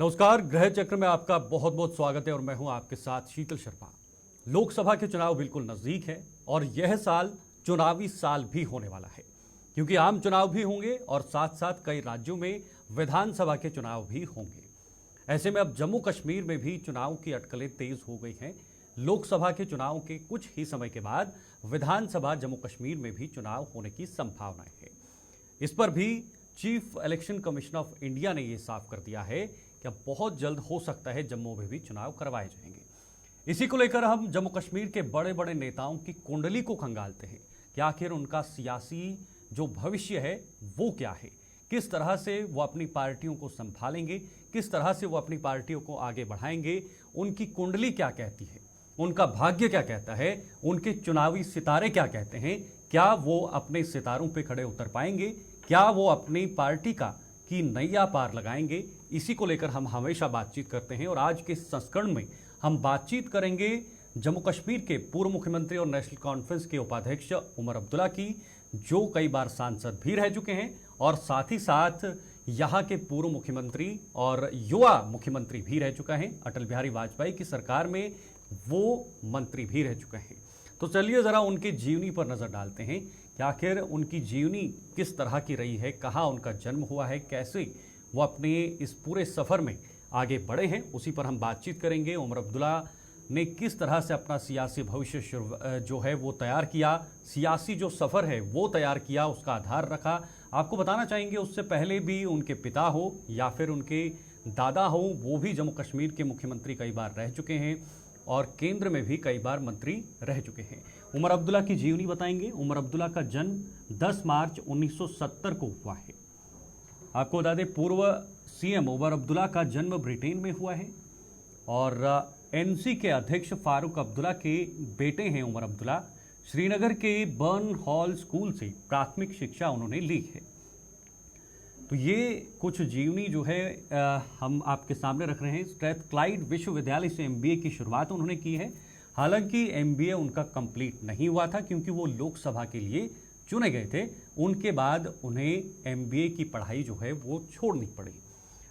नमस्कार, ग्रह चक्र में आपका बहुत बहुत स्वागत है और मैं हूं आपके साथ शीतल शर्मा। लोकसभा के चुनाव बिल्कुल नजदीक है और यह साल चुनावी साल भी होने वाला है, क्योंकि आम चुनाव भी होंगे और साथ साथ कई राज्यों में विधानसभा के चुनाव भी होंगे। ऐसे में अब जम्मू कश्मीर में भी चुनाव की अटकलें तेज हो गई हैं। लोकसभा के चुनाव के कुछ ही समय के बाद विधानसभा जम्मू कश्मीर में भी चुनाव होने की संभावनाएं है। इस पर भी chief election commission of India ने यह साफ कर दिया है कि अब बहुत जल्द हो सकता है जम्मू में भी चुनाव करवाए जाएंगे। इसी को लेकर हम जम्मू कश्मीर के बड़े बड़े नेताओं की कुंडली को खंगालते हैं कि आखिर उनका सियासी जो भविष्य है वो क्या है, किस तरह से वो अपनी पार्टियों को संभालेंगे, किस तरह से वो अपनी पार्टियों को आगे बढ़ाएंगे, उनकी कुंडली क्या कहती है, उनका भाग्य क्या कहता है, उनके चुनावी सितारे क्या कहते हैं, क्या वो अपने सितारों पे खड़े उतर पाएंगे, क्या वो अपनी पार्टी की नैया पार लगाएंगे। इसी को लेकर हम हमेशा बातचीत करते हैं और आज के संस्करण में हम बातचीत करेंगे जम्मू कश्मीर के पूर्व मुख्यमंत्री और नेशनल कॉन्फ्रेंस के उपाध्यक्ष उमर अब्दुल्ला की, जो कई बार सांसद भी रह चुके हैं और साथ ही साथ यहाँ के पूर्व मुख्यमंत्री और युवा मुख्यमंत्री भी रह चुका है। अटल बिहारी वाजपेयी की सरकार में वो मंत्री भी रह चुके हैं। तो चलिए ज़रा उनके जीवनी पर नज़र डालते हैं कि आखिर उनकी जीवनी किस तरह की रही है, कहाँ उनका जन्म हुआ है, कैसे वो अपने इस पूरे सफ़र में आगे बढ़े हैं, उसी पर हम बातचीत करेंगे। उमर अब्दुल्ला ने किस तरह से अपना सियासी भविष्य जो है वो तैयार किया, सियासी जो सफ़र है वो तैयार किया, उसका आधार रखा। आपको बताना चाहेंगे उससे पहले भी उनके पिता हो या फिर उनके दादा हो, वो भी जम्मू कश्मीर के मुख्यमंत्री कई बार रह चुके हैं और केंद्र में भी कई बार मंत्री रह चुके हैं। उमर अब्दुल्ला की जीवनी बताएंगे। उमर अब्दुल्ला का जन्म 10 मार्च 1970 को हुआ है। आपको बता दें, पूर्व सीएम उमर अब्दुल्ला का जन्म ब्रिटेन में हुआ है और एनसी के अध्यक्ष फारूक अब्दुल्ला के बेटे हैं उमर अब्दुल्ला। श्रीनगर के बर्न हॉल स्कूल से प्राथमिक शिक्षा उन्होंने ली है। तो ये कुछ जीवनी जो है हम आपके सामने रख रहे हैं। स्ट्रैथक्लाइड विश्वविद्यालय से एमबीए की शुरुआत उन्होंने की है। हालांकि एमबीए उनका कंप्लीट नहीं हुआ था क्योंकि वो लोकसभा के लिए चुने गए थे। उनके बाद उन्हें एमबीए की पढ़ाई जो है वो छोड़नी पड़ी,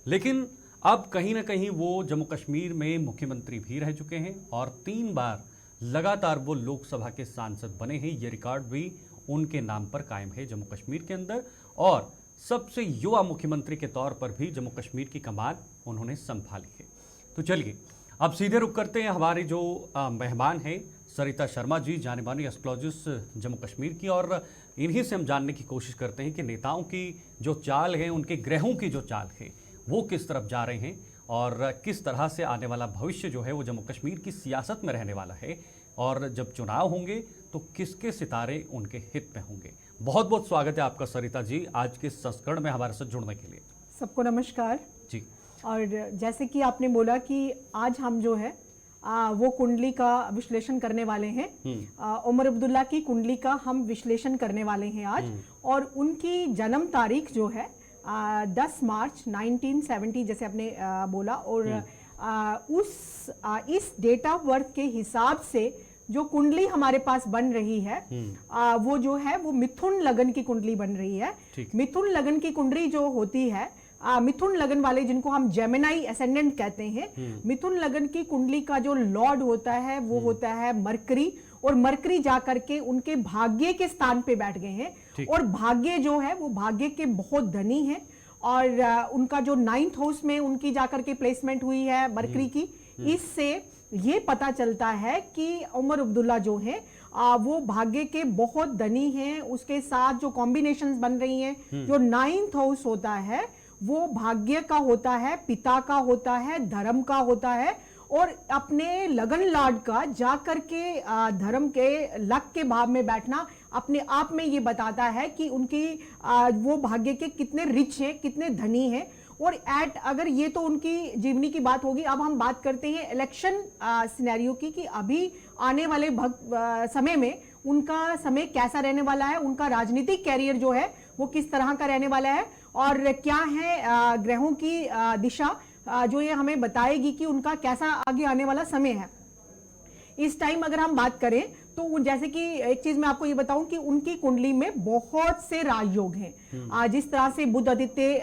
लेकिन अब कहीं ना कहीं वो जम्मू कश्मीर में मुख्यमंत्री भी रह चुके हैं और 3 बार लगातार वो लोकसभा के सांसद बने हैं। ये रिकॉर्ड भी उनके नाम पर कायम है जम्मू कश्मीर के अंदर और सबसे युवा मुख्यमंत्री के तौर पर भी जम्मू कश्मीर की कमान उन्होंने संभाली है। तो चलिए अब सीधे रुक करते हैं हमारे जो मेहमान हैं सरिता शर्मा जी, जाने मानी एस्ट्रोलॉजिस्ट जम्मू कश्मीर की, और इन्हीं से हम जानने की कोशिश करते हैं कि नेताओं की जो चाल है, उनके ग्रहों की जो चाल है वो किस तरफ जा रहे हैं और किस तरह से आने वाला भविष्य जो है वो जम्मू कश्मीर की सियासत में रहने वाला है, और जब चुनाव होंगे तो किसके सितारे उनके हित में होंगे। बहुत बहुत स्वागत है आपका सरिता जी आज के संस्करण में हमारे साथ जुड़ने के लिए। सबको नमस्कार जी। और जैसे कि आपने बोला कि आज हम जो है वो कुंडली का विश्लेषण करने वाले हैं। उमर अब्दुल्ला की कुंडली का हम विश्लेषण करने वाले हैं आज, और उनकी जन्म तारीख जो है 10 मार्च 1970 जैसे आपने बोला, और इस डेट ऑफ बर्थ के हिसाब से जो कुंडली हमारे पास बन रही है वो जो है वो मिथुन लगन की कुंडली बन रही है। मिथुन लगन की कुंडली जो होती है, मिथुन लगन वाले जिनको हम जेमिनाई एसेंडेंट कहते हैं, मिथुन लगन की कुंडली का जो लॉर्ड होता है वो होता है मरकरी, और मरकरी जाकर के उनके भाग्य के स्थान पे बैठ गए हैं और भाग्य जो है वो भाग्य के बहुत धनी है। और उनका जो 9th हाउस में उनकी जाकर के प्लेसमेंट हुई है मरकरी की, इससे ये पता चलता है कि उमर अब्दुल्ला जो है वो भाग्य के बहुत धनी हैं। उसके साथ जो कॉम्बिनेशंस बन रही हैं, जो 9th हाउस होता है वो भाग्य का होता है, पिता का होता है, धर्म का होता है, और अपने लगन लॉर्ड का जाकर के धर्म के लक के भाव में बैठना अपने आप में ये बताता है कि उनकी वो भाग्य के कितने रिच हैं, कितने धनी हैं। और अगर ये तो उनकी जीवनी की बात होगी, अब हम बात करते हैं इलेक्शन सिनेरियो की कि अभी आने वाले समय में उनका समय कैसा रहने वाला है, उनका राजनीतिक कैरियर जो है वो किस तरह का रहने वाला है, और क्या है ग्रहों की दिशा जो ये हमें बताएगी कि उनका कैसा आगे आने वाला समय है। इस टाइम अगर हम बात करें तो जैसे कि एक चीज मैं आपको ये बताऊं कि उनकी कुंडली में बहुत से राजयोग हैं। जिस तरह से बुध आदित्य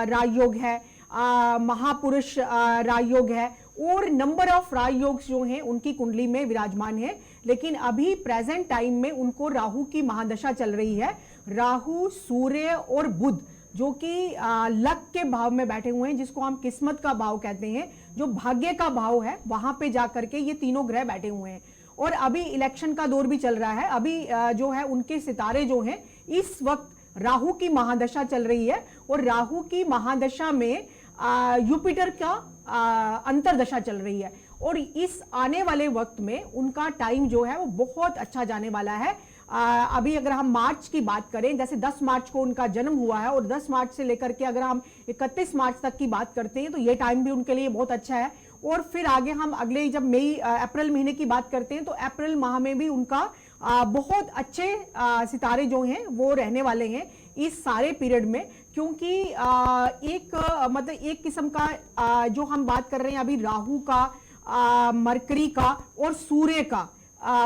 राजयोग है, महापुरुष राजयोग है और नंबर ऑफ राजयोग जो हैं उनकी कुंडली में विराजमान है। लेकिन अभी प्रेजेंट टाइम में उनको राहु की महादशा चल रही है। राहु, सूर्य और बुध जो कि लक के भाव में बैठे हुए हैं, जिसको हम किस्मत का भाव कहते हैं, जो भाग्य का भाव है, वहां पे जाकर के ये तीनों ग्रह बैठे हुए हैं। और अभी इलेक्शन का दौर भी चल रहा है। अभी जो है उनके सितारे जो हैं इस वक्त राहु की महादशा चल रही है और राहु की महादशा में युपिटर का अंतरदशा चल रही है। और इस आने वाले वक्त में उनका टाइम जो है वो बहुत अच्छा जाने वाला है। अभी अगर हम मार्च की बात करें, जैसे 10 मार्च को उनका जन्म हुआ है और 10 मार्च से लेकर के अगर हम 31 मार्च तक की बात करते हैं तो ये टाइम भी उनके लिए बहुत अच्छा है। और फिर आगे हम अगले जब मई अप्रैल महीने की बात करते हैं तो अप्रैल माह में भी उनका बहुत अच्छे सितारे जो हैं वो रहने वाले हैं इस सारे पीरियड में। क्योंकि मतलब एक किस्म का जो हम बात कर रहे हैं अभी राहु का, मरकरी का और सूर्य का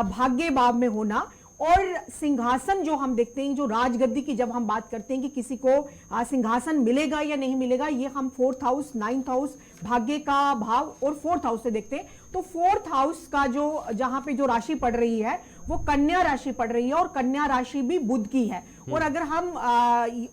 भाग्य भाव में होना और सिंहासन जो हम देखते हैं, जो राजगद्दी की जब हम बात करते हैं कि किसी को सिंहासन मिलेगा या नहीं मिलेगा, ये हम 4th हाउस, 9th हाउस, भाग्य का भाव और 4th हाउस से देखते हैं। तो 4th हाउस का जो जहां पे जो राशि पड़ रही है वो कन्या राशि पड़ रही है और कन्या राशि भी बुध की है। और अगर हम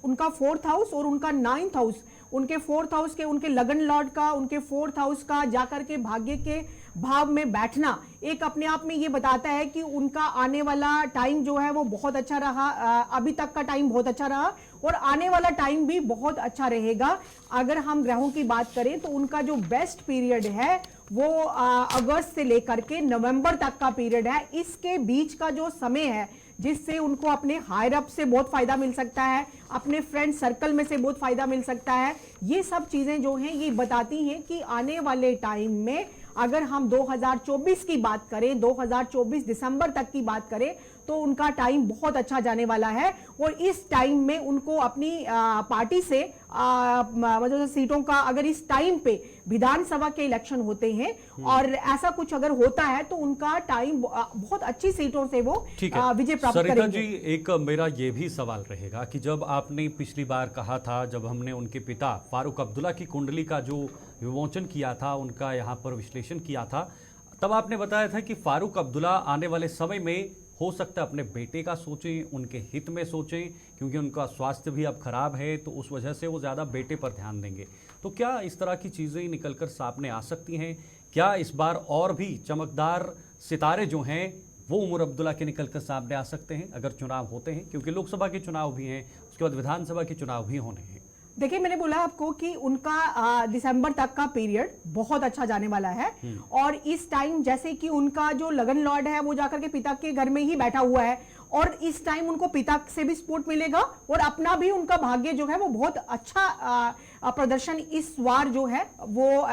उनका 4th हाउस और उनका 9th हाउस, उनके 4th हाउस के, उनके लगन लॉर्ड का, उनके 4th हाउस का जाकर के भाग्य के भाव में बैठना एक अपने आप में ये बताता है कि उनका आने वाला टाइम जो है वो बहुत अच्छा रहा। अभी तक का टाइम बहुत अच्छा रहा और आने वाला टाइम भी बहुत अच्छा रहेगा। अगर हम ग्रहों की बात करें तो उनका जो बेस्ट पीरियड है वो अगस्त से लेकर के नवंबर तक का पीरियड है। इसके बीच का जो समय है जिससे उनको अपने हायर अप से बहुत फायदा मिल सकता है, अपने फ्रेंड सर्कल में से बहुत फायदा मिल सकता है। ये सब चीजें जो हैं ये बताती हैं कि आने वाले टाइम में अगर हम 2024 की बात करें, 2024 दिसंबर तक की बात करें तो उनका टाइम बहुत अच्छा जाने वाला है। और इस टाइम में उनको अपनी पार्टी से मतलब सीटों का, अगर इस टाइम पे विधानसभा के इलेक्शन होते हैं और ऐसा कुछ अगर होता है तो उनका टाइम बहुत अच्छी सीटों से वो विजय प्राप्त करेंगे। सरिता जी, एक मेरा ये भी सवाल रहेगा कि जब आपने पिछली बार कहा था, जब हमने उनके पिता फारूक अब्दुल्ला की कुंडली का जो विमोचन किया था, उनका यहाँ पर विश्लेषण किया था, तब आपने बताया था कि फारूक अब्दुल्ला आने वाले समय में हो सकता है अपने बेटे का सोचें, उनके हित में सोचें, क्योंकि उनका स्वास्थ्य भी अब खराब है तो उस वजह से वो ज़्यादा बेटे पर ध्यान देंगे। तो क्या इस तरह की चीज़ें निकलकर सामने आ सकती हैं? क्या इस बार और भी चमकदार सितारे जो हैं वो उमर अब्दुल्ला के निकलकर सामने आ सकते हैं अगर चुनाव होते हैं? क्योंकि लोकसभा के चुनाव भी हैं, उसके बाद विधानसभा के चुनाव भी होने हैं। देखिए, मैंने बोला आपको कि उनका दिसंबर तक का पीरियड बहुत अच्छा जाने वाला है। और इस टाइम जैसे कि उनका जो लगन लॉर्ड है वो जाकर के पिता के घर में ही बैठा हुआ है और इस टाइम उनको पिता से भी सपोर्ट मिलेगा और अपना भी उनका भाग्य जो है वो बहुत अच्छा प्रदर्शन इस बार जो है वो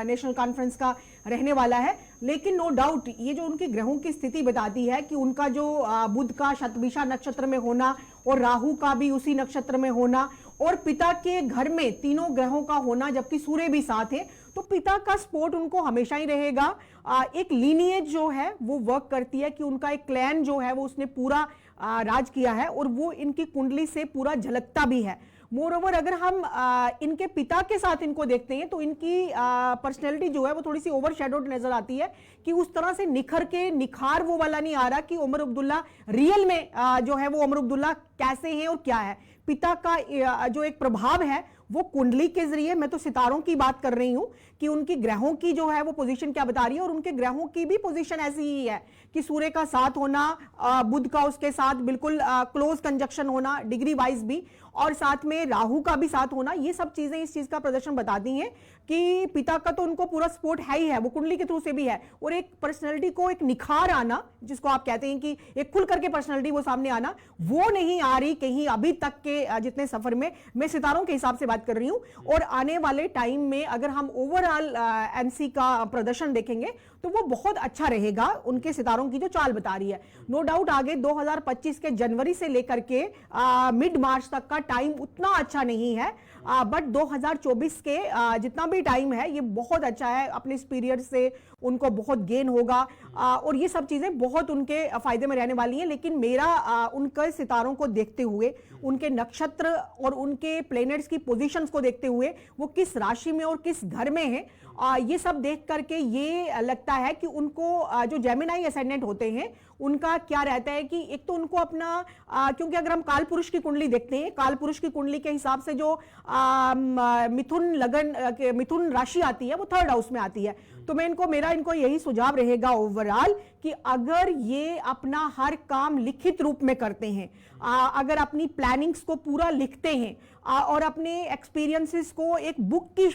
नेशनल कॉन्फ्रेंस का रहने वाला है। लेकिन नो डाउट ये जो उनकी ग्रहों की स्थिति बताती है कि उनका जो बुध का शतभिषा नक्षत्र में होना और राहु का भी उसी नक्षत्र में होना और पिता के घर में तीनों ग्रहों का होना, जबकि सूर्य भी साथ है, तो पिता का सपोर्ट उनको हमेशा ही रहेगा। एक लीनिएज जो है वो वर्क करती है कि उनका एक क्लैन जो है वो उसने पूरा राज किया है और वो इनकी कुंडली से पूरा झलकता भी है। मोरओवर अगर हम इनके पिता के साथ इनको देखते हैं तो इनकी पर्सनैलिटी जो है वो थोड़ी सी ओवरशैडोड नजर आती है कि उस तरह से निखर के निखार वो वाला नहीं आ रहा कि उमर अब्दुल्ला रियल में जो है वो उमर अब्दुल्ला कैसे हैं और क्या है। पिता का जो एक प्रभाव है वो कुंडली के जरिए, मैं तो सितारों की बात कर रही हूं कि उनकी ग्रहों की जो है वो पोजीशन क्या बता रही है और उनके ग्रहों की भी पोजीशन ऐसी ही है कि सूर्य का साथ होना, बुध का उसके साथ बिल्कुल क्लोज कंजक्शन होना डिग्री वाइज भी, और साथ में राहु का भी साथ होना, ये सब चीजें इस चीज का प्रदर्शन बताती हैं कि पिता का तो उनको पूरा सपोर्ट है ही है, वो कुंडली के थ्रू से भी है। और एक पर्सनैलिटी को एक निखार आना, जिसको आप कहते हैं कि एक खुल करके पर्सनैलिटी वो सामने आना, वो नहीं आ रही कहीं अभी तक के जितने सफर में। मैं सितारों के हिसाब से बात कर रही हूं। और आने वाले टाइम में अगर हम ओवरऑल एनसी का प्रदर्शन देखेंगे तो वो बहुत अच्छा रहेगा, उनके सितारों की जो चाल बता रही है। नो डाउट आगे 2025 के जनवरी से लेकर के मिड मार्च तक का टाइम उतना अच्छा नहीं है, बट 2024 के जितना भी टाइम है ये बहुत अच्छा है। अपने इस पीरियड से उनको बहुत गेन होगा और ये सब चीजें बहुत उनके फायदे में रहने वाली हैं। लेकिन मेरा उनके सितारों को देखते हुए उनके नक्षत्र और उनके प्लैनेट्स की पोजीशंस को देखते हुए वो किस राशि में और किस घर में है, ये सब देख करके ये लगता है कि उनको जो जेमिनाई असेंडेंट होते हैं उनका क्या रहता है कि एक तो उनको अपना क्योंकि अगर हम काल पुरुष की कुंडली देखते हैं, काल पुरुष की कुंडली के हिसाब से जो मिथुन लगन मिथुन राशि आती है वो 3rd हाउस में आती है। तो मेरा इनको यही सुझाव रहेगा ओवरऑल कि अगर ये अपना हर काम लिखित रूप में करते हैं, अगर अपनी प्लानिंग्स को पूरा लिखते हैं और अपने एक्सपीरियंसेस को एक बुक की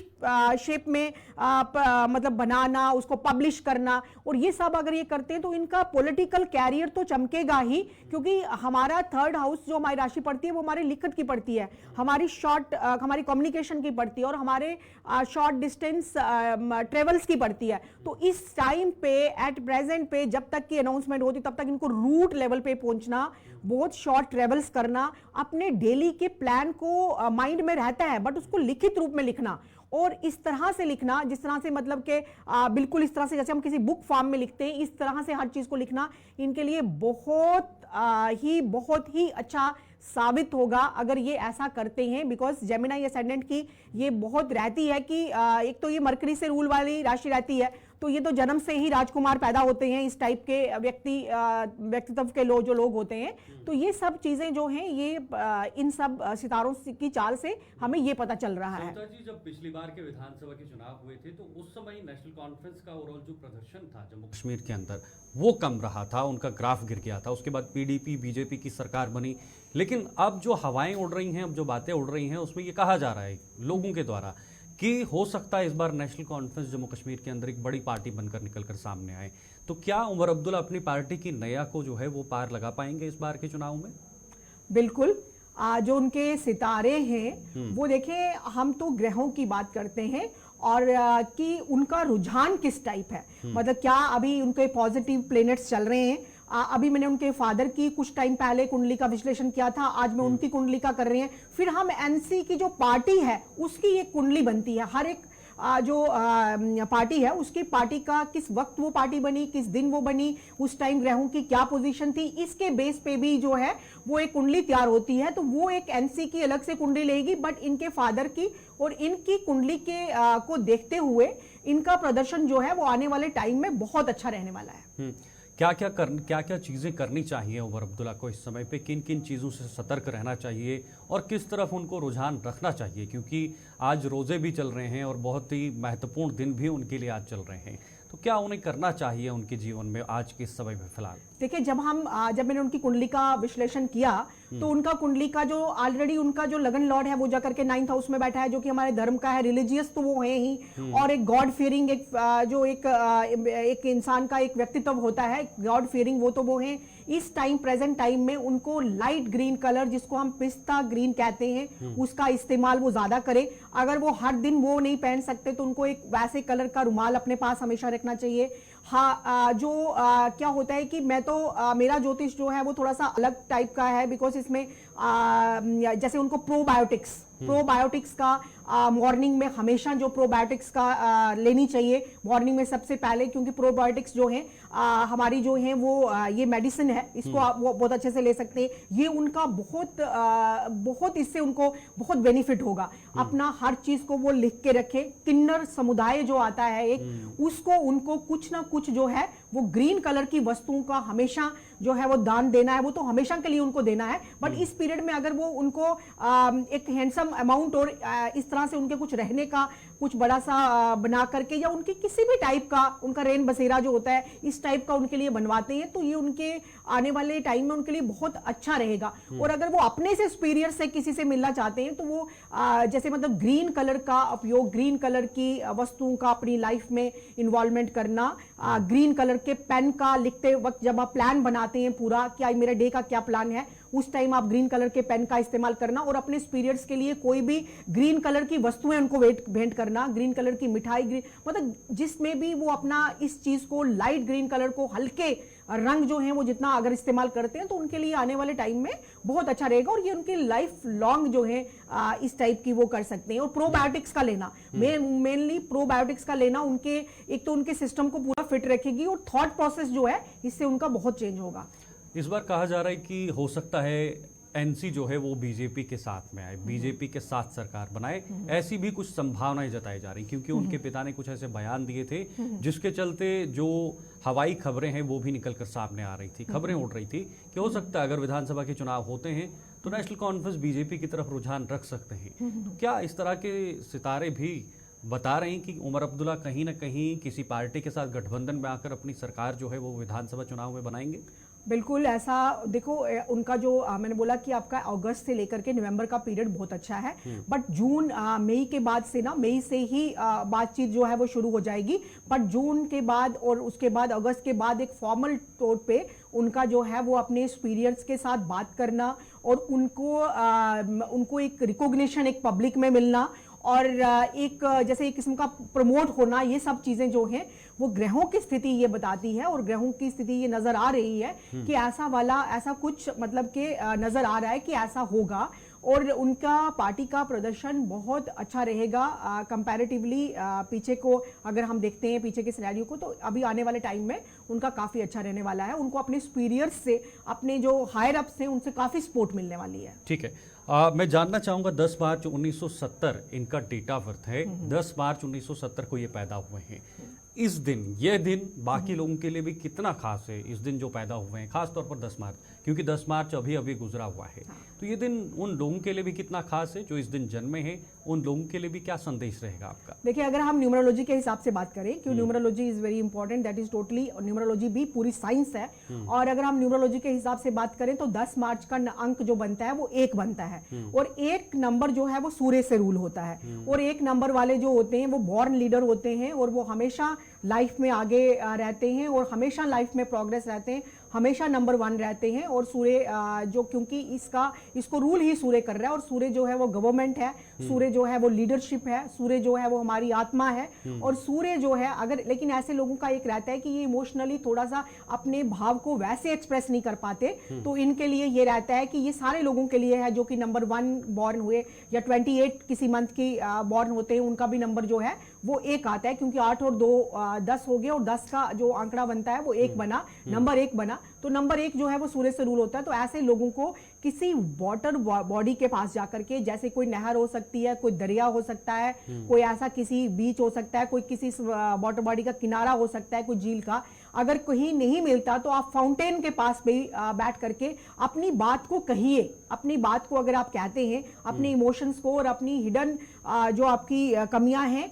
शेप में मतलब बनाना, उसको पब्लिश करना, और ये सब अगर ये करते हैं तो इनका पॉलिटिकल कैरियर तो चमकेगा ही, क्योंकि हमारा 3rd हाउस जो हमारी राशि पड़ती है वो हमारे लिखत की पड़ती है, हमारी कम्युनिकेशन की पड़ती है और हमारे शॉर्ट डिस्टेंस ट्रेवल्स की पड़ती है। तो इस टाइम पे एट प्रेजेंट पे जब तक की अनाउंसमेंट होती तब तक इनको रूट लेवल पे पहुंचना, बहुत शॉर्ट ट्रेवल्स करना, अपने डेली के प्लान को माइंड में रहता है बट उसको लिखित रूप में लिखना, और इस तरह से लिखना जिस तरह से मतलब कि बिल्कुल इस तरह से जैसे हम किसी बुक फॉर्म में लिखते हैं, इस तरह से हर चीज को लिखना इनके लिए बहुत ही अच्छा साबित होगा अगर ये ऐसा करते हैं। बिकॉज जेमिनाई असेंडेंट की ये बहुत रहती है कि एक तो ये मरकरी से रूल वाली राशि रहती है, तो ये तो जन्म से ही राजकुमार पैदा होते हैं, इस टाइप के व्यक्तित्व के जो लोग होते हैं। तो ये सब चीजें जो हैं ये इन सब सितारों की चाल से हमें ये पता चल रहा है। जी, जब पिछली बार के विधानसभा के चुनाव हुए थे तो उस समय नेशनल कॉन्फ्रेंस का ओवरऑल जो प्रदर्शन था जम्मू कश्मीर के अंदर वो कम रहा था, उनका ग्राफ गिर गया था। उसके बाद पीडीपी बीजेपी की सरकार बनी, लेकिन अब जो हवाएं उड़ रही हैं, अब जो बातें उड़ रही हैं, उसमें ये कहा जा रहा है लोगों के द्वारा कि हो सकता है इस बार नेशनल कॉन्फ्रेंस जम्मू कश्मीर के अंदर एक बड़ी पार्टी बनकर निकलकर सामने आए। तो क्या उमर अब्दुल्ला अपनी पार्टी की नैया को जो है वो पार लगा पाएंगे इस बार के चुनाव में? बिल्कुल, जो उनके सितारे हैं वो देखें, हम तो ग्रहों की बात करते हैं और कि उनका रुझान किस टाइप है, मतलब क्या अभी उनके पॉजिटिव प्लैनेट्स चल रहे हैं। अभी मैंने उनके फादर की कुछ टाइम पहले कुंडली का विश्लेषण किया था, आज मैं उनकी कुंडली का कर रहे हैं। फिर हम एनसी की जो पार्टी है उसकी एक कुंडली बनती है, हर एक जो पार्टी है उसकी पार्टी का किस वक्त वो पार्टी बनी, किस दिन वो बनी, उस टाइम ग्रहों की क्या पोजीशन थी, इसके बेस पे भी जो है वो एक कुंडली तैयार होती है। तो वो एक एनसी की अलग से कुंडली लेगी, बट इनके फादर की और इनकी कुंडली के को देखते हुए इनका प्रदर्शन जो है वो आने वाले टाइम में बहुत अच्छा रहने वाला है। क्या क्या चीज़ें करनी चाहिए उमर अब्दुल्ला को इस समय पे, किन किन चीज़ों से सतर्क रहना चाहिए और किस तरफ उनको रुझान रखना चाहिए, क्योंकि आज रोज़े भी चल रहे हैं और बहुत ही महत्वपूर्ण दिन भी उनके लिए आज चल रहे हैं। तो क्या उन्हें करना चाहिए उनके जीवन में आज के समय में फिलहाल? देखिए, जब मैंने उनकी कुंडली का विश्लेषण किया तो उनका कुंडली का जो ऑलरेडी उनका जो लगन लॉर्ड है वो जाकर के 9th हाउस में बैठा है, जो कि हमारे धर्म का है, रिलीजियस तो वो है ही, और एक गॉड फियरिंग एक इंसान का एक व्यक्तित्व होता है, गॉड फियरिंग वो तो वो है। इस टाइम प्रेजेंट टाइम में उनको लाइट ग्रीन कलर, जिसको हम पिस्ता ग्रीन कहते हैं, उसका इस्तेमाल वो ज्यादा करें। अगर वो हर दिन वो नहीं पहन सकते तो उनको एक वैसे कलर का रुमाल अपने पास हमेशा रखना चाहिए। हाँ, क्या होता है कि मैं तो मेरा ज्योतिष जो है वो थोड़ा सा अलग टाइप का है, बिकॉज इसमें जैसे उनको प्रोबायोटिक्स का मॉर्निंग में हमेशा जो प्रोबायोटिक्स का लेनी चाहिए मॉर्निंग में सबसे पहले, क्योंकि प्रोबायोटिक्स जो है हमारी जो है वो ये मेडिसिन है, इसको आप वो बहुत अच्छे से ले सकते हैं। ये उनका बहुत इससे उनको बहुत बेनिफिट होगा। अपना हर चीज को वो लिख के रखे। किन्नर समुदाय जो आता है एक, उसको उनको कुछ ना कुछ जो है वो ग्रीन कलर की वस्तुओं का हमेशा जो है वो दान देना है, वो तो हमेशा के लिए उनको देना है। बट इस पीरियड में अगर वो उनको एक हैंडसम अमाउंट और इस तरह से उनके कुछ रहने का कुछ बड़ा सा बना करके, या उनके किसी भी टाइप का उनका रेन बसेरा जो होता है इस टाइप का उनके लिए बनवाते हैं, तो ये उनके आने वाले टाइम में उनके लिए बहुत अच्छा रहेगा। और अगर वो अपने से सुपीरियर से किसी से मिलना चाहते हैं तो वो जैसे मतलब ग्रीन कलर का उपयोग, ग्रीन कलर की वस्तुओं का अपनी लाइफ में इन्वॉल्वमेंट करना, ग्रीन कलर के पेन का लिखते वक्त जब आप प्लान बनाते हैं पूरा, क्या मेरा डे का क्या प्लान है, उस टाइम आप ग्रीन कलर के पेन का इस्तेमाल करना। और अपने स्पीरियड्स के लिए कोई भी ग्रीन कलर की वस्तुएं उनको भेंट करना, ग्रीन कलर की मिठाई, मतलब जिसमें भी वो अपना इस चीज को लाइट ग्रीन कलर को, हल्के रंग जो है वो जितना अगर इस्तेमाल करते हैं तो उनके लिए आने वाले टाइम में बहुत अच्छा रहेगा। और ये उनकी लाइफ लॉन्ग जो है इस टाइप की वो कर सकते हैं। और प्रोबायोटिक्स का लेना, मेनली प्रोबायोटिक्स का लेना उनके एक तो उनके सिस्टम को पूरा फिट रखेगी, और थॉट प्रोसेस जो है इससे उनका बहुत चेंज होगा। इस बार कहा जा रहा है कि हो सकता है एनसी जो है वो बीजेपी के साथ में आए, बीजेपी के साथ सरकार बनाए, ऐसी भी कुछ संभावनाएं जताई जा रही, क्योंकि उनके पिता ने कुछ ऐसे बयान दिए थे जिसके चलते जो हवाई खबरें हैं वो भी निकलकर सामने आ रही थी, खबरें उड़ रही थी कि हो सकता है अगर विधानसभा के चुनाव होते हैं तो नेशनल कॉन्फ्रेंस बीजेपी की तरफ रुझान रख सकते हैं। तो क्या इस तरह के सितारे भी बता रहे हैं कि उमर अब्दुल्ला कहीं ना कहीं किसी पार्टी के साथ गठबंधन में आकर अपनी सरकार जो है वो विधानसभा चुनाव में बनाएंगे? बिल्कुल ऐसा देखो, उनका जो मैंने बोला कि आपका अगस्त से लेकर के नवंबर का पीरियड बहुत अच्छा है, बट जून मई के बाद से ना, मई से ही बातचीत जो है वो शुरू हो जाएगी, बट जून के बाद और उसके बाद अगस्त के बाद एक फॉर्मल तौर पे उनका जो है वो अपने एक्सपीरियंस के साथ बात करना और उनको एक रिकॉग्निशन एक पब्लिक में मिलना और एक जैसे एक किस्म का प्रमोट होना, ये सब चीजें जो हैं वो ग्रहों की स्थिति ये बताती है और ग्रहों की स्थिति ये नजर आ रही है कि ऐसा कुछ मतलब कि नजर आ रहा है कि ऐसा होगा और उनका पार्टी का प्रदर्शन बहुत अच्छा रहेगा कंपैरेटिवली पीछे को अगर हम देखते हैं पीछे के सिनेरियो को, तो अभी आने वाले टाइम में उनका काफी अच्छा रहने वाला है। उनको अपने सुपीरियर्स से, अपने जो हायर अप्स हैं उनसे काफी सपोर्ट मिलने वाली है। ठीक है, मैं जानना चाहूंगा 10 मार्च 1970 इनका डेट ऑफ बर्थ है, 10 मार्च 1970 को ये पैदा हुए हैं। इस दिन, ये दिन बाकी लोगों के लिए भी कितना खास है? इस दिन जो पैदा हुए हैं, खास तौर पर 10 मार्च, क्योंकि 10 मार्च अभी अभी गुजरा हुआ है, तो ये दिन उन लोगों के लिए भी कितना खास है जो इस दिन जन्मे हैं? उन लोगों के लिए भी क्या संदेश रहेगा आपका? देखिए, अगर हम न्यूमरोलॉजी के हिसाब से बात करें, क्योंकि numerology is very important, that is totally, numerology भी पूरी साइंस है, और अगर हम न्यूमरोलॉजी के हिसाब से बात करें तो 10 मार्च का अंक जो बनता है वो 1 बनता है, और 1 नंबर जो है वो सूर्य से रूल होता है, और 1 नंबर वाले जो होते हैं वो बॉर्न लीडर होते हैं और वो हमेशा लाइफ में आगे रहते हैं और हमेशा लाइफ में प्रोग्रेस रहते हैं, हमेशा नंबर 1 रहते हैं। और सूर्य जो, क्योंकि इसको रूल ही सूर्य कर रहा है, और सूर्य जो है वो गवर्नमेंट है, सूर्य जो है वो लीडरशिप है, सूर्य जो है वो हमारी आत्मा है, और सूर्य जो है अगर, लेकिन ऐसे लोगों का एक रहता है कि ये इमोशनली थोड़ा सा अपने भाव को वैसे एक्सप्रेस नहीं कर पाते, तो इनके लिए ये रहता है कि ये सारे लोगों के लिए है जो कि नंबर 1 बॉर्न हुए या 28 किसी मंथ की बॉर्न होते हैं, उनका भी नंबर जो है वो 1 आता है, क्योंकि 8 और 2 10 हो गए, और 10 का जो आंकड़ा बनता है वो 1 बना, नंबर 1 बना, तो नंबर 1 जो है वो सूर्य से रूल होता है। तो ऐसे लोगों को किसी वाटर बॉडी के पास जाकर के, जैसे कोई नहर हो सकती है, कोई दरिया हो सकता है, कोई ऐसा किसी बीच हो सकता है, कोई किसी वाटर बॉडी का किनारा हो सकता है, कोई झील का, अगर कहीं नहीं मिलता तो आप फाउंटेन के पास भी बैठ करके अपनी बात को कहिए। अपनी बात को अगर आप कहते हैं, अपने इमोशंस को और अपनी हिडन जो आपकी कमियां हैं,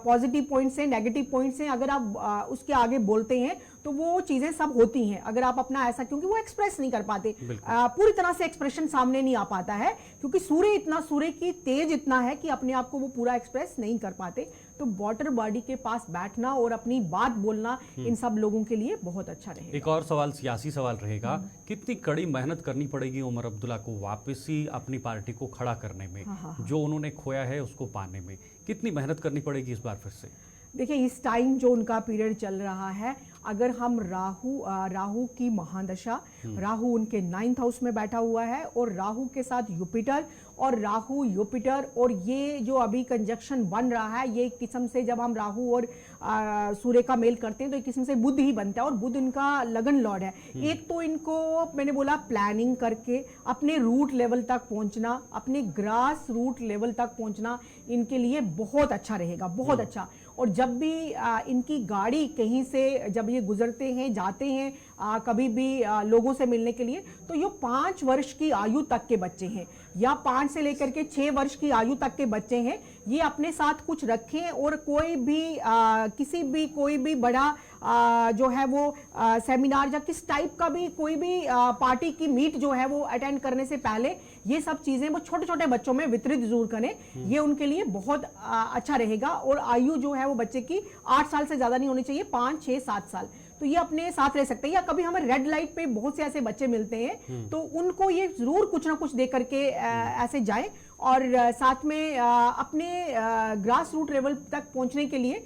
पॉजिटिव पॉइंट्स हैं, नेगेटिव पॉइंट्स हैं, अगर आप उसके आगे बोलते हैं तो वो चीजें सब होती हैं। अगर आप अपना ऐसा, क्योंकि वो एक्सप्रेस नहीं कर पाते, पूरी तरह से एक्सप्रेशन सामने नहीं आ पाता है, क्योंकि सूर्य की तेज इतना है कि अपने आप को वो पूरा एक्सप्रेस नहीं कर पाते। तो वाटर बॉडी के पास बैठना और अपनी बात बोलना इन सब लोगों के लिए बहुत अच्छा रहेगा। एक और सवाल, सियासी सवाल रहेगा, कितनी कड़ी मेहनत करनी पड़ेगी उमर अब्दुल्ला को वापसी अपनी पार्टी को खड़ा करने में? जो उन्होंने खोया है उसको पाने में कितनी मेहनत करनी पड़ेगी इस बार फिर से? देखिए, इस टाइम जो उनका पीरियड चल रहा है, अगर हम राहु की महादशा, राहु उनके 9th हाउस में बैठा हुआ है, और राहु के साथ युपिटर, और राहु युपिटर, और ये जो अभी कंजक्शन बन रहा है, ये एक किस्म से जब हम राहु और सूर्य का मेल करते हैं तो एक किस्म से बुध ही बनता है, और बुध इनका लगन लॉर्ड है। एक तो इनको मैंने बोला प्लानिंग करके अपने रूट लेवल तक पहुंचना, अपने ग्रास रूट लेवल तक पहुंचना इनके लिए बहुत अच्छा रहेगा, बहुत अच्छा। और जब भी इनकी गाड़ी कहीं से जब ये गुजरते हैं, जाते हैं कभी भी लोगों से मिलने के लिए, तो ये 5 वर्ष की आयु तक के बच्चे हैं या 5 से लेकर के 6 वर्ष की आयु तक के बच्चे हैं, ये अपने साथ कुछ रखें, और कोई भी कोई भी बड़ा जो है वो सेमिनार या किस टाइप का भी कोई भी पार्टी की मीट जो है वो अटेंड करने से पहले ये सब चीजें वो छोटे छोटे बच्चों में वितरित जरूर करें, ये उनके लिए बहुत अच्छा रहेगा। और आयु जो है वो बच्चे की 8 साल से ज्यादा नहीं होनी चाहिए, 5, 6, 7 साल, तो ये अपने साथ रह सकते हैं। या कभी हमें रेड लाइट पे बहुत से ऐसे बच्चे मिलते हैं, तो उनको ये जरूर कुछ ना कुछ दे करके ऐसे जाएं, और साथ में अपने ग्रास रूट लेवल तक पहुंचने के लिए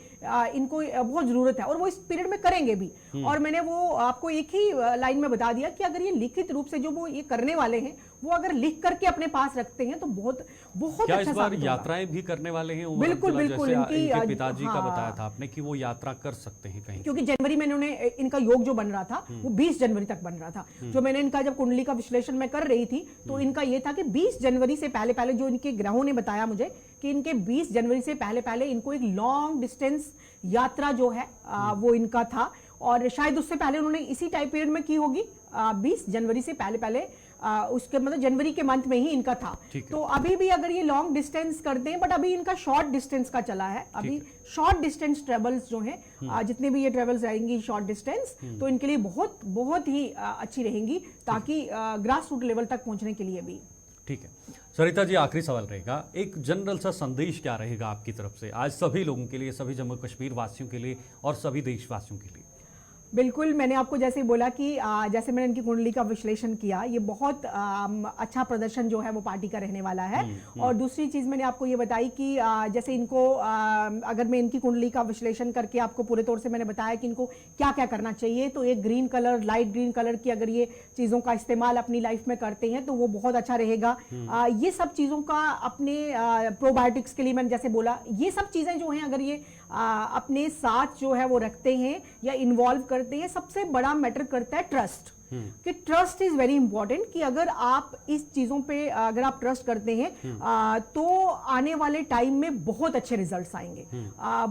इनको बहुत जरूरत है, और वो इस पीरियड में करेंगे भी। और मैंने वो आपको एक ही लाइन में बता दिया कि अगर ये लिखित रूप से जो वो ये करने वाले हैं, वो अगर लिख करके अपने पास रखते हैं तो बहुत बहुत क्या अच्छा इस बार साबित होगा। यात्राएं भी करने वाले हैं उमर बिल्कुल, अब्दुल्ला, बिल्कुल, जैसे इनकी, इनके पिताजी का हाँ। बताया था आपने कि वो यात्रा कर सकते हैं कहीं? क्योंकि जनवरी में इन्होंने इनका योग जो बन रहा था वो 20 जनवरी तक बन रहा था। जो मैंने इनका जब कुंडली का विश्लेषण मैं कर रही थी तो इनका ये था कि 20 जनवरी से पहले पहले, जो इनके ग्रहों ने बताया मुझे कि इनके 20 जनवरी से पहले पहले इनको एक लॉन्ग डिस्टेंस यात्रा जो है वो इनका था, और शायद उससे पहले उन्होंने इसी टाइम पीरियड में की होगी, 20 जनवरी से पहले पहले, उसके मतलब जनवरी के मंथ में ही इनका था। तो अभी भी अगर ये लॉन्ग डिस्टेंस करते हैं, बट अभी इनका शॉर्ट डिस्टेंस का चला है, अभी शॉर्ट डिस्टेंस ट्रेवल्स जो हैं, जितने भी ये ट्रेवल्स रहेंगी शॉर्ट डिस्टेंस, तो इनके लिए बहुत बहुत ही अच्छी रहेंगी, ताकि ग्रास रूट लेवल तक पहुंचने के लिए भी। ठीक है सरिता जी, आखिरी सवाल रहेगा, एक जनरल सा संदेश क्या रहेगा आपकी तरफ से आज सभी लोगों के लिए, सभी जम्मू कश्मीर वासियों के लिए और सभी देशवासियों के लिए? बिल्कुल, मैंने आपको जैसे बोला कि जैसे मैंने इनकी कुंडली का विश्लेषण किया, ये बहुत अच्छा प्रदर्शन जो है वो पार्टी का रहने वाला है। और दूसरी चीज मैंने आपको ये बताई कि जैसे इनको अगर मैं इनकी कुंडली का विश्लेषण करके आपको पूरे तौर से मैंने बताया कि इनको क्या क्या करना चाहिए, तो एक green colour, light green colour की अगर ये चीजों का इस्तेमाल अपनी लाइफ में करते हैं तो वो बहुत अच्छा रहेगा। ये सब चीजों का अपने प्रोबायोटिक्स के लिए मैंने जैसे बोला, ये सब चीजें जो हैं अगर ये अपने साथ जो है वो रखते हैं या इन्वॉल्व करते हैं, सबसे बड़ा मैटर करता है ट्रस्ट, कि ट्रस्ट इज वेरी इंपॉर्टेंट, कि अगर आप इस चीजों पे अगर आप ट्रस्ट करते हैं तो आने वाले टाइम में बहुत अच्छे रिजल्ट्स आएंगे,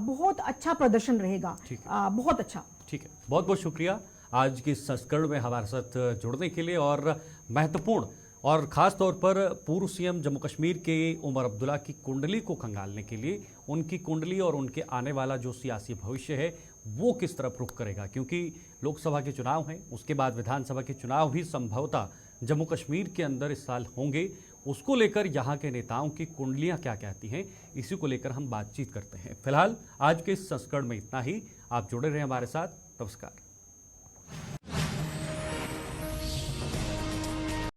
बहुत अच्छा प्रदर्शन रहेगा, बहुत अच्छा। ठीक है, बहुत बहुत शुक्रिया आज के इस संस्करण में हमारे साथ जुड़ने के लिए, और महत्वपूर्ण और ख़ास तौर पर पूर्व सीएम जम्मू कश्मीर के उमर अब्दुल्ला की कुंडली को खंगालने के लिए, उनकी कुंडली और उनके आने वाला जो सियासी भविष्य है वो किस तरफ रुख करेगा, क्योंकि लोकसभा के चुनाव हैं, उसके बाद विधानसभा के चुनाव भी संभवतः जम्मू कश्मीर के अंदर इस साल होंगे, उसको लेकर यहाँ के नेताओं की कुंडलियाँ क्या कहती हैं, इसी को लेकर हम बातचीत करते हैं। फिलहाल आज के इस संस्करण में इतना ही। आप जुड़े रहें हमारे साथ। नमस्कार।